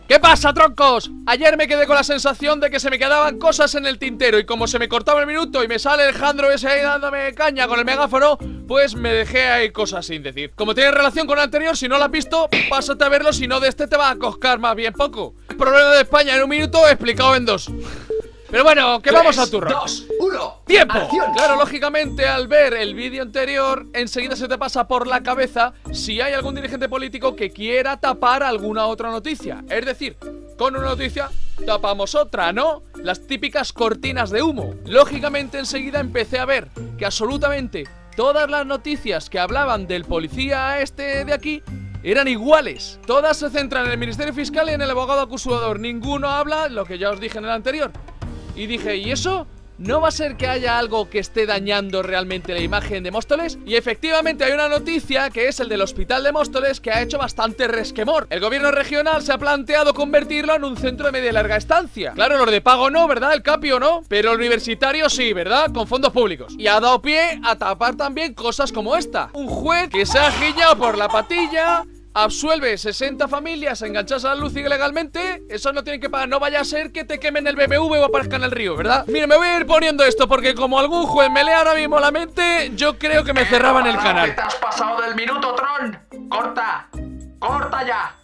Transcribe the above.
¿Qué pasa, troncos? Ayer me quedé con la sensación de que se me quedaban cosas en el tintero y como se me cortaba el minuto y me sale el Jandro ese ahí dándome caña con el megáfono, pues me dejé ahí cosas sin decir. Como tiene relación con el anterior, si no lo has visto, pásate a verlo, si no de este te va a coscar más bien poco. El problema de España en un minuto explicado en dos. Pero bueno, que vamos a turno. 2, 1, ¡tiempo! acción. Claro, lógicamente, al ver el vídeo anterior, enseguida se te pasa por la cabeza si hay algún dirigente político que quiera tapar alguna otra noticia. Es decir, con una noticia tapamos otra, ¿no? Las típicas cortinas de humo. Lógicamente, enseguida empecé a ver que absolutamente todas las noticias que hablaban del policía este de aquí eran iguales. Todas se centran en el Ministerio Fiscal y en el abogado acusador. Ninguno habla lo que ya os dije en el anterior. Y dije, ¿y eso? ¿No va a ser que haya algo que esté dañando realmente la imagen de Móstoles? Y efectivamente hay una noticia que es el del hospital de Móstoles que ha hecho bastante resquemor. El gobierno regional se ha planteado convertirlo en un centro de media y larga estancia. Claro, los de pago no, ¿verdad? El Capio no, pero el universitario sí, ¿verdad? Con fondos públicos. Y ha dado pie a tapar también cosas como esta. Un juez que se ha guillado por la patilla, absuelve 60 familias enganchadas a la luz ilegalmente. Eso no tienen que pagar. No vaya a ser que te quemen el BMW o aparezca en el río, ¿verdad? Mira, me voy a ir poniendo esto porque como algún juez me lea ahora mismo la mente, yo creo que me cerraban el canal. ¿Te has pasado del minuto, Tron? ¡Corta! ¡Corta ya!